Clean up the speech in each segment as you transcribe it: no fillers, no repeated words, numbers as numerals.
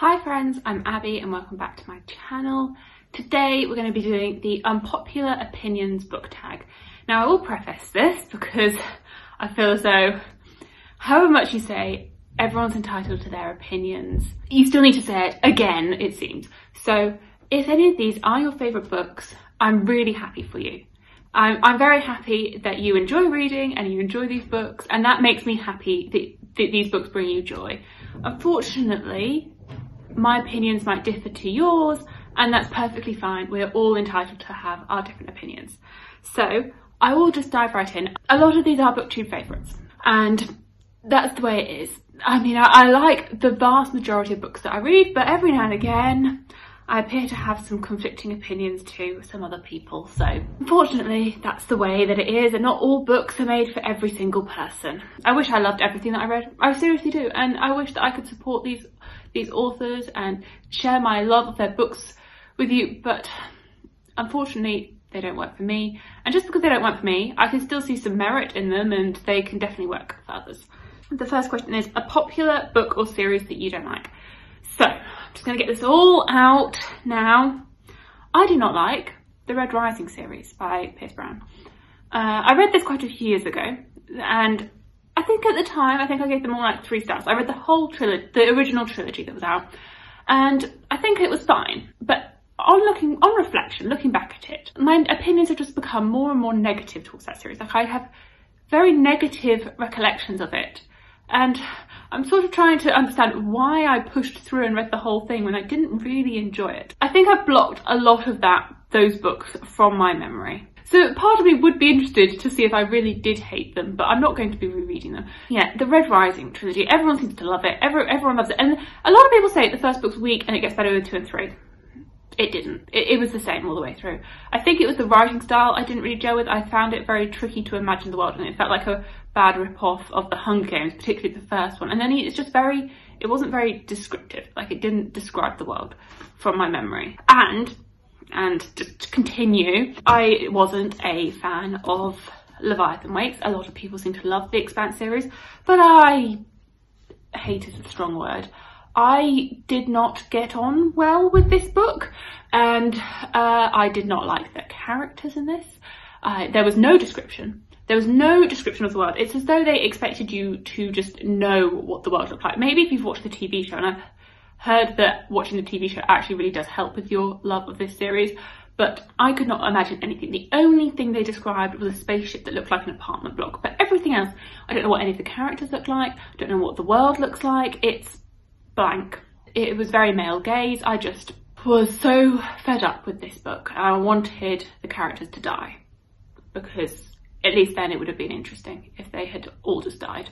Hi friends, I'm Abby and welcome back to my channel. Today we're going to be doing the Unpopular Opinions book tag. Now I will preface this because I feel as though however much you say, everyone's entitled to their opinions. You still need to say it again, it seems. So if any of these are your favourite books, I'm really happy for you. I'm very happy that you enjoy reading and you enjoy these books, and that makes me happy that these books bring you joy. Unfortunately, my opinions might differ to yours, and that's perfectly fine. We're all entitled to have our different opinions. So I will just dive right in. A lot of these are BookTube favourites, and that's the way it is. I mean, I like the vast majority of books that I read, but every now and again, I appear to have some conflicting opinions to some other people. So unfortunately, that's the way that it is, and not all books are made for every single person. I wish I loved everything that I read. I seriously do, and I wish that I could support these authors and share my love of their books with you, but unfortunately they don't work for me. And just because they don't work for me, I can still see some merit in them, and they can definitely work for others. The first question is a popular book or series that you don't like. So I'm just going to get this all out now. I do not like the Red Rising series by Pierce Brown. I read this quite a few years ago, and I think at the time, I gave them all like 3 stars. I read the whole trilogy, the original trilogy that was out, and I think it was fine. But on reflection, looking back at it, my opinions have just become more and more negative towards that series. Like, I have very negative recollections of it, and I'm sort of trying to understand why I pushed through and read the whole thing when I didn't really enjoy it. I think I've blocked a lot of those books from my memory. So part of me would be interested to see if I really did hate them, but I'm not going to be rereading them. Yeah, the Red Rising trilogy, everyone seems to love it. Everyone loves it. And a lot of people say the first book's weak and it gets better with 2 and 3. It didn't. It was the same all the way through. I think it was the writing style I didn't really gel with. I found it very tricky to imagine the world, and it felt like a bad rip-off of the Hunger Games, particularly the first one. And then it's just it wasn't very descriptive. Like, it didn't describe the world from my memory. And just to continue, I wasn't a fan of Leviathan Wakes. A lot of people seem to love the Expanse series, but hate is a strong word. I did not get on well with this book, and I did not like the characters in this. There was no description. There was no description of the world. It's as though they expected you to just know what the world looked like. Maybe if you've watched the TV show, and I've heard that watching the TV show actually really does help with your love of this series, but I could not imagine anything. The only thing they described was a spaceship that looked like an apartment block, but everything else, I don't know what any of the characters look like, I don't know what the world looks like. It's blank. It was very male gaze. I just was so fed up with this book. I wanted the characters to die, because at least then it would have been interesting if they had all just died.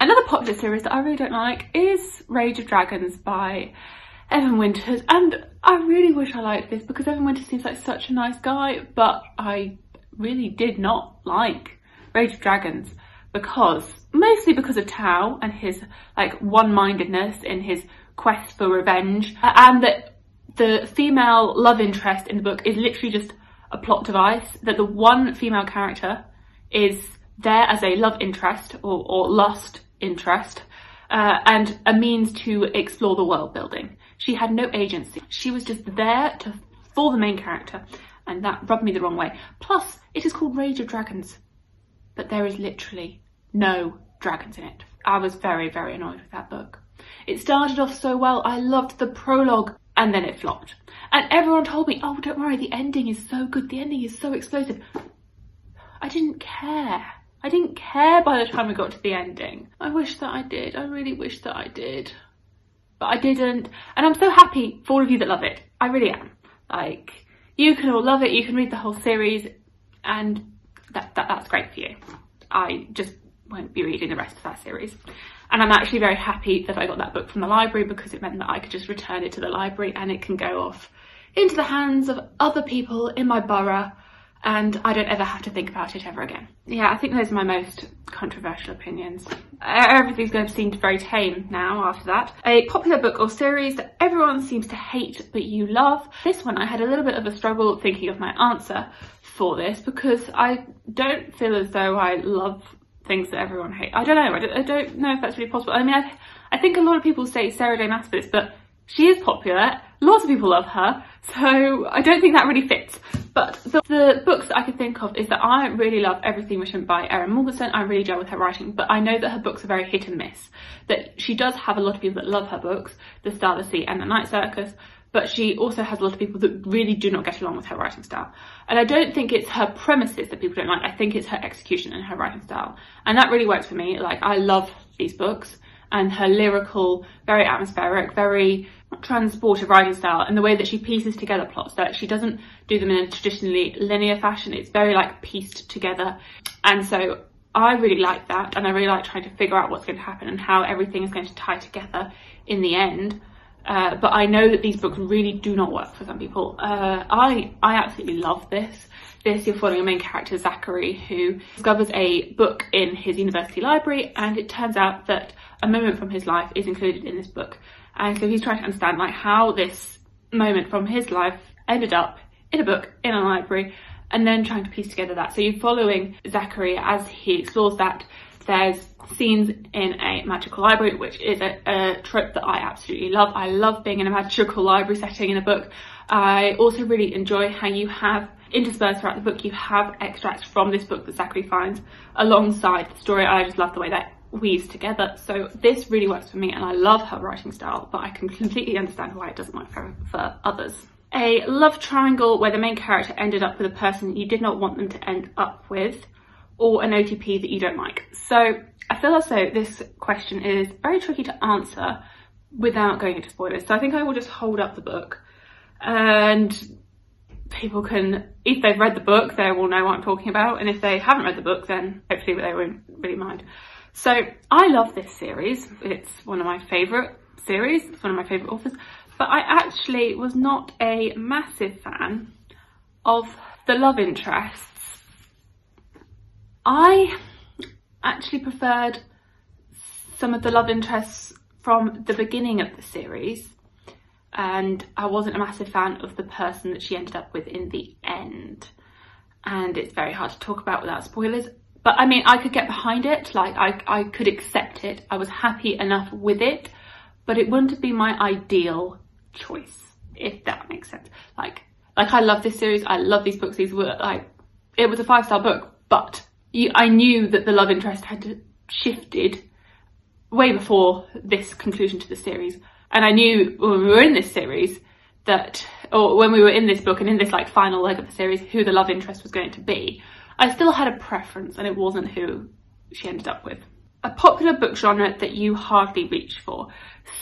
Another popular series that I really don't like is Rage of Dragons by Evan Winters, and I really wish I liked this because Evan Winters seems like such a nice guy, but I really did not like Rage of Dragons mostly because of Tao and his like one-mindedness in his quest for revenge, and that the female love interest in the book is literally just a plot device, that the one female character is there as a love interest or lust interest, and a means to explore the world building. She had no agency. She was just there for the main character, and that rubbed me the wrong way. Plus, it is called Rage of Dragons, but there is literally no dragons in it. I was very, very annoyed with that book. It started off so well. I loved the prologue, and then it flopped. And everyone told me, oh, don't worry, the ending is so good. The ending is so explosive. I didn't care. I didn't care by the time we got to the ending. I wish that I did. I really wish that I did. But I didn't. And I'm so happy for all of you that love it. I really am. Like, you can all love it. You can read the whole series, and that's great for you. I just won't be reading the rest of that series. And I'm actually very happy that I got that book from the library, because it meant that I could just return it to the library and it can go off into the hands of other people in my borough, and I don't ever have to think about it ever again. Yeah, I think those are my most controversial opinions. Everything's going to seem very tame now after that. A popular book or series that everyone seems to hate but you love. This one I had a little bit of a struggle thinking of my answer for this, because I don't feel as though I love things that everyone hates. I don't know if that's really possible. I mean, I think a lot of people say Sarah J Maas for this, but She is popular, lots of people love her, so I don't think that really fits. But the books that I can think of is that I really love everything written by Erin Morgenstern. I really gel with her writing, but I know that her books are very hit and miss. That she does have a lot of people that love her books, The Starless Sea and The Night Circus, but she also has a lot of people that really do not get along with her writing style. And I don't think it's her premises that people don't like, I think it's her execution and her writing style. And that really works for me. Like, I love these books and her lyrical, very atmospheric, very transportive writing style, and the way that she pieces together plots, that she doesn't do them in a traditionally linear fashion. It's very like pieced together. And so I really like that, and I really like trying to figure out what's going to happen and how everything is going to tie together in the end. But I know that these books really do not work for some people. I absolutely love this. You're following a main character, Zachary, who discovers a book in his university library, and it turns out that a moment from his life is included in this book. And so he's trying to understand like how this moment from his life ended up in a book in a library, and then trying to piece together that. So you're following Zachary as he explores that. There's scenes in a magical library, which is a trope that I absolutely love. I love being in a magical library setting in a book. I also really enjoy how you have interspersed throughout the book, you have extracts from this book that Zachary finds alongside the story. I just love the way that weaves together. So this really works for me, and I love her writing style, but I can completely understand why it doesn't work for others. A love triangle where the main character ended up with a person you did not want them to end up with, or an OTP that you don't like. So I feel as though this question is very tricky to answer without going into spoilers. So I think I will just hold up the book, and people can, if they've read the book, they will know what I'm talking about. And if they haven't read the book, then hopefully they won't really mind. So I love this series. It's one of my favourite series. It's one of my favourite authors. But I actually was not a massive fan of the love interests. I actually preferred some of the love interests from the beginning of the series, and I wasn't a massive fan of the person that she ended up with in the end. And it's very hard to talk about without spoilers. But I mean, I could get behind it, like I could accept it. I was happy enough with it, but it wouldn't be my ideal choice, if that makes sense. Like I love this series, I love these books. These were like, it was a 5-star book, but I knew that the love interest had shifted way before this conclusion to the series. And I knew when we were in this series that, or when we were in this book and in this like final leg of the series, who the love interest was going to be. I still had a preference, and it wasn't who she ended up with. A popular book genre that you hardly reach for.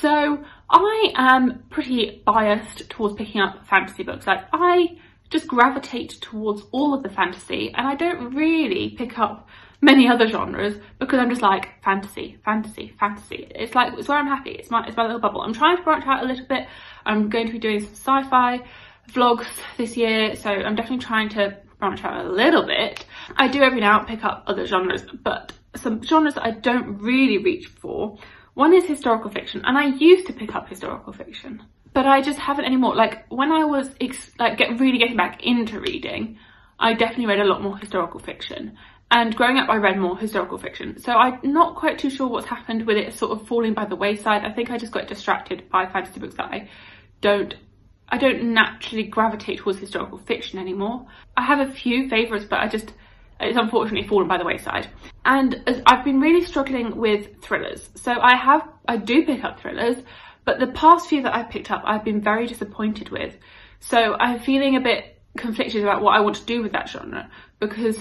So I am pretty biased towards picking up fantasy books. Like, I just gravitate towards all of the fantasy, and I don't really pick up many other genres because I'm just like fantasy. It's like, it's where I'm happy. It's my little bubble. I'm trying to branch out a little bit. I'm going to be doing some sci-fi vlogs this year, so I'm definitely trying to branch out a little bit. I do every now pick up other genres, but some genres that I don't really reach for. One is historical fiction, and I used to pick up historical fiction, but I just haven't anymore. Like, when I was really getting back into reading, I definitely read a lot more historical fiction. And growing up, I read more historical fiction. So I'm not quite too sure what's happened with it sort of falling by the wayside. I think I just got distracted by fantasy books that I don't naturally gravitate towards historical fiction anymore. I have a few favourites, but it's unfortunately fallen by the wayside. And I've been really struggling with thrillers. So I do pick up thrillers, but the past few that I've picked up, I've been very disappointed with. So I'm feeling a bit conflicted about what I want to do with that genre, because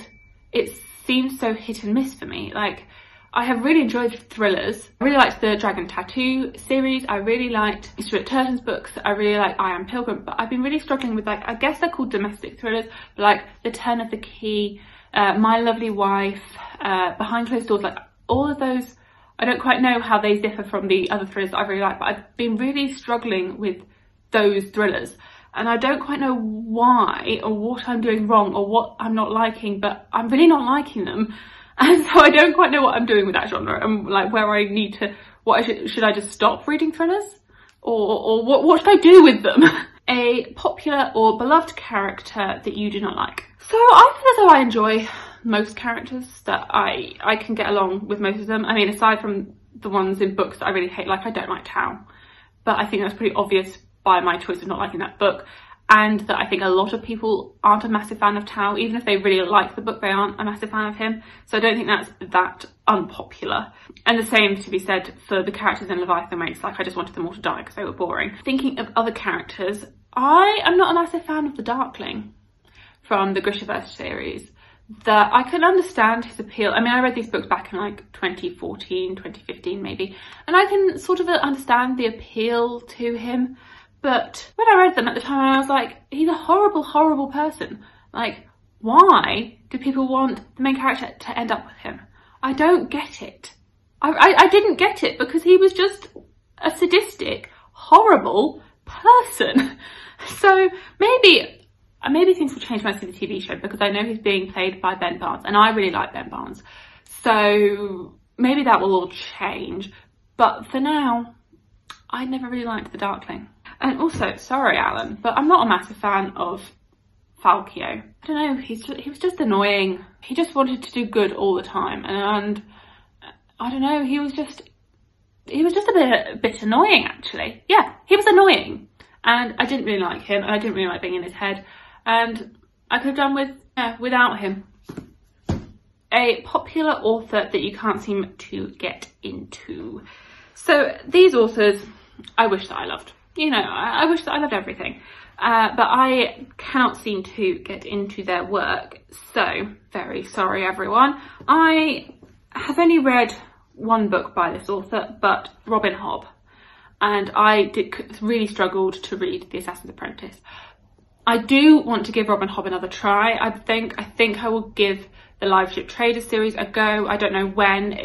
it seems so hit and miss for me. Like, I have really enjoyed thrillers. I really liked the Dragon Tattoo series. I really liked Stuart Turton's books. I really like I Am Pilgrim, but I've been really struggling with, like, I guess they're called domestic thrillers, but like The Turn of the Key, My Lovely Wife, Behind Closed Doors, like all of those. I don't quite know how they differ from the other thrillers that I really like, but I've been really struggling with those thrillers. And I don't quite know why or what I'm doing wrong or what I'm not liking, but I'm really not liking them. And so I don't quite know what I'm doing with that genre, and like where I need to, should I just stop reading thrillers? Or what should I do with them? A popular or beloved character that you do not like. So I feel as though I enjoy most characters, that I can get along with most of them. I mean, aside from the ones in books that I really hate, like I don't like Tao. but I think that's pretty obvious by my choice of not liking that book, and that I think a lot of people aren't a massive fan of Tao. Even if they really like the book, they aren't a massive fan of him. So I don't think that's that unpopular. And the same to be said for the characters in Leviathan Wakes. Like, I just wanted them all to die because they were boring. Thinking of other characters, I am not a massive fan of the Darkling from the Grishaverse series. That I can understand his appeal. I mean, I read these books back in like 2014, 2015 maybe, and I can sort of understand the appeal to him. But when I read them at the time, I was like, he's a horrible, horrible person. Like, why do people want the main character to end up with him? I don't get it. I didn't get it because he was just a sadistic, horrible person. So maybe things will change once in the TV show, because I know he's being played by Ben Barnes and I really like Ben Barnes. So maybe that will all change. But for now, I never really liked the Darkling. And also, sorry Alan, but I'm not a massive fan of Falkio. I don't know, he was just annoying. He just wanted to do good all the time, and I don't know, he was just a bit annoying actually. Yeah, he was annoying, and I didn't really like him, and I didn't really like being in his head, and I could have done without him. A popular author that you can't seem to get into. So these authors, I wish that I loved. You know, I wish that I loved everything, but I cannot seem to get into their work. So, very sorry everyone. I have only read one book by this author, but Robin Hobb, and I really struggled to read The Assassin's Apprentice. I do want to give Robin Hobb another try. I think I will give the Live Ship Traders series a go. I don't know when.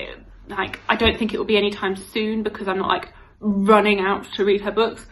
I don't think it will be anytime soon, because I'm not like running out to read her books.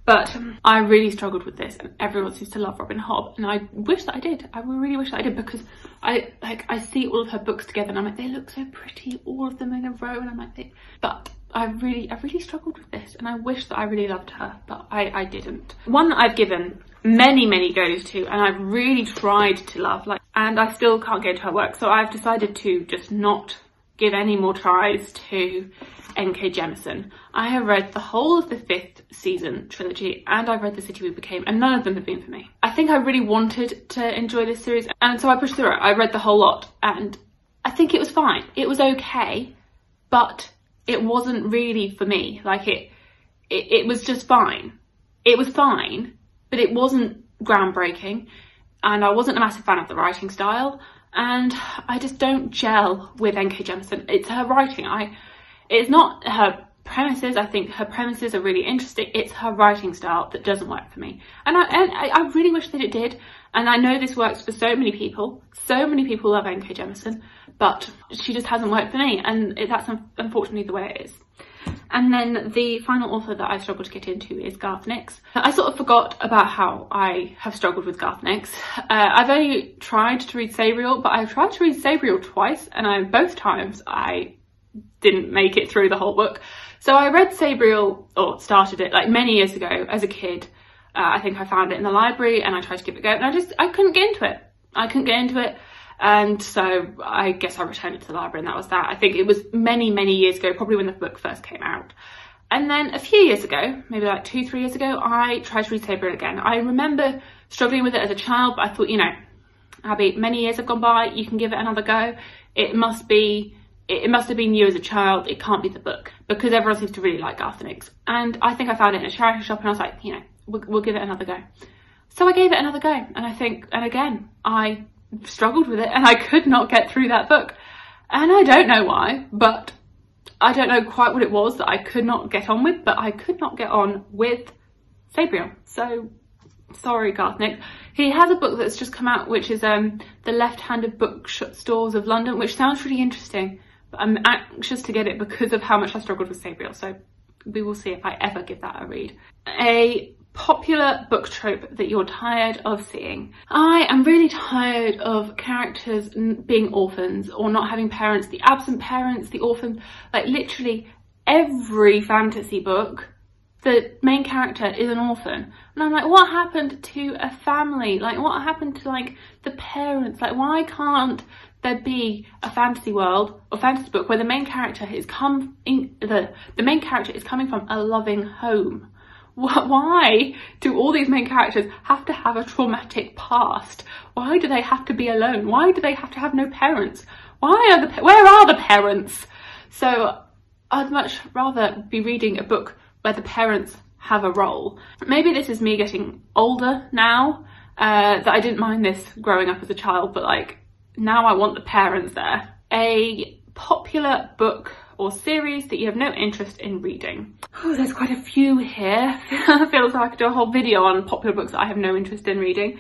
But I really struggled with this, and everyone seems to love Robin Hobb, and I wish that I did. I really wish that I did, because I see all of her books together and I'm like, they look so pretty, all of them in a row, and I'm like, but I really struggled with this, and I wish that I really loved her, but I didn't. One that I've given many goes to, and I've really tried to love, and I still can't get into her work, so I've decided to just not give any more tries to N.K. Jemisin. I have read the whole of the 5th season trilogy, and I've read The City We Became, and none of them have been for me. I think I really wanted to enjoy this series, and so I pushed through it. I read the whole lot, and I think it was fine. It was okay, but it wasn't really for me. Like, it was just fine. It was fine, but it wasn't groundbreaking, and I wasn't a massive fan of the writing style, and I just don't gel with N.K. Jemisin. It's her writing. It's not her premises. I think her premises are really interesting. It's her writing style that doesn't work for me. And I really wish that it did. And I know this works for so many people. So many people love N.K. Jemisin, but she just hasn't worked for me. And that's unfortunately the way it is. And then the final author that I struggled to get into is Garth Nix. I sort of forgot about how I have struggled with Garth Nix. I've only tried to read Sabriel, but I've tried to read Sabriel twice, and both times I didn't make it through the whole book. So I read Sabriel, or started it, like many years ago as a kid. I think I found it in the library and I tried to give it a go, and I couldn't get into it. I couldn't get into it. And so I guess I returned it to the library, and that was that. I think it was many years ago, probably when the book first came out. And then a few years ago, maybe like 2-3 years ago, I tried to read Sabriel again. I remember struggling with it as a child, but I thought, you know, Abby, many years have gone by, you can give it another go. It must have been you as a child, it can't be the book, because everyone seems to really like Garth Nix. And I think I found it in a charity shop, and I was like, you know, we'll give it another go. So I gave it another go, and again, I struggled with it, and I could not get through that book. And I don't know why, but I don't know quite what it was that I could not get on with, but I could not get on with Sabriel. So sorry, Garth Nix. He has a book that's just come out, which is The Left-Handed Bookstores of London, which sounds really interesting, but I'm anxious to get it because of how much I struggled with Sabriel. So we will see if I ever give that a read. A popular book trope that you're tired of seeing. I am really tired of characters being orphans or not having parents, the absent parents, the orphans. Like literally every fantasy book, the main character is an orphan. And I'm like, what happened to a family? Like, what happened to like the parents? Like, why can't there be a fantasy world or fantasy book where the main character is the main character is coming from a loving home? Why do all these main characters have to have a traumatic past? Why do they have to be alone? Why do they have to have no parents? Where are the parents? So I'd much rather be reading a book where the parents have a role. Maybe this is me getting older now, that I didn't mind this growing up as a child, but like now I want the parents there. A popular book or series that you have no interest in reading. Oh, there's quite a few here. I feel as though I could do a whole video on popular books that I have no interest in reading.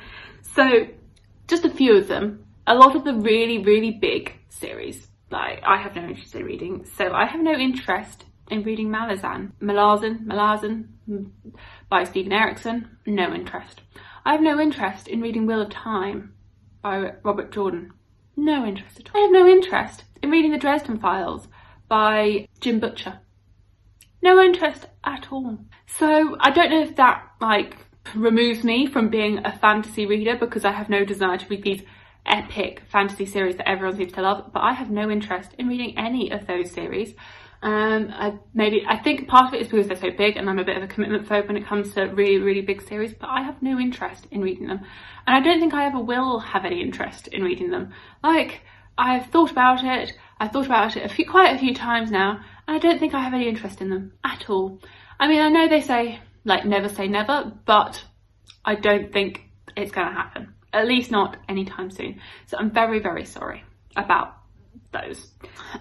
So just a few of them. A lot of the really, really big series, like I have no interest in reading. So I have no interest in reading Malazan by Stephen Erickson. No interest. I have no interest in reading Wheel of Time by Robert Jordan. No interest at all. I have no interest in reading The Dresden Files by Jim Butcher. No interest at all. So I don't know if that like removes me from being a fantasy reader, because I have no desire to read these epic fantasy series that everyone seems to love, but I have no interest in reading any of those series. I think part of it is because they're so big and I'm a bit of a commitment phobe when it comes to really, really big series, but I have no interest in reading them. And I don't think I ever will have any interest in reading them. Like, I've thought about it quite a few times now, and I don't think I have any interest in them at all. I mean, I know they say, like, never say never, but I don't think it's going to happen. At least not anytime soon. So I'm very, very sorry about those.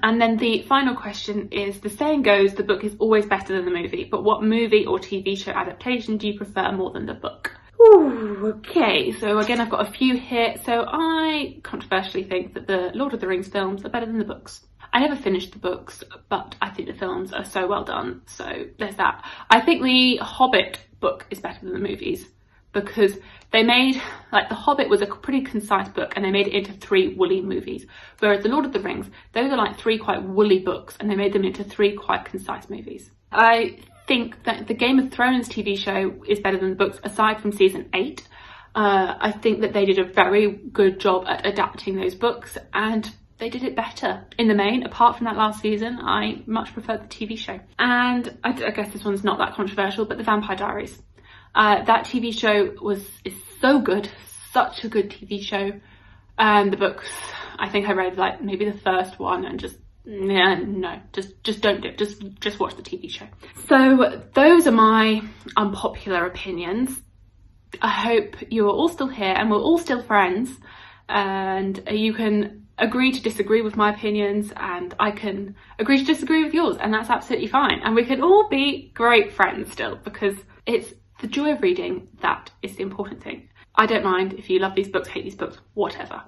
And then the final question is, the saying goes, the book is always better than the movie, but what movie or TV show adaptation do you prefer more than the book? Ooh, okay, so again I've got a few here. So I controversially think that the Lord of the Rings films are better than the books. I never finished the books, but I think the films are so well done, so there's that. I think the Hobbit book is better than the movies, because they made, like, The Hobbit was a pretty concise book and they made it into 3 woolly movies. Whereas The Lord of the Rings, those are like 3 quite woolly books and they made them into 3 quite concise movies. I think that the Game of Thrones TV show is better than the books, aside from season 8. I think that they did a very good job at adapting those books, and they did it better in the main. Apart from that last season, I much prefer the TV show. And I guess this one's not that controversial, but The Vampire Diaries. That TV show is so good, such a good TV show. The books, I think I read like maybe the first one and just, yeah, no, just don't do it. Just watch the TV show. So those are my unpopular opinions. I hope you are all still here and we're all still friends, and you can agree to disagree with my opinions and I can agree to disagree with yours, and that's absolutely fine. And we can all be great friends still, because it's the joy of reading that is the important thing. I don't mind if you love these books, hate these books, whatever.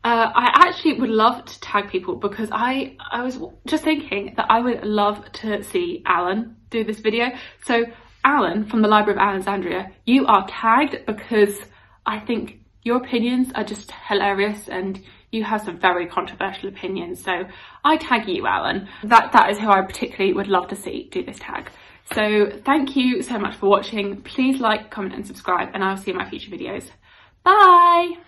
I actually would love to tag people, because I was just thinking that I would love to see Alan do this video. So Alan from the Library of Alexandria, you are tagged, because I think your opinions are just hilarious and you have some very controversial opinions. So I tag you, Alan. That is who I particularly would love to see do this tag. So thank you so much for watching. Please like, comment and subscribe, and I'll see you in my future videos. Bye!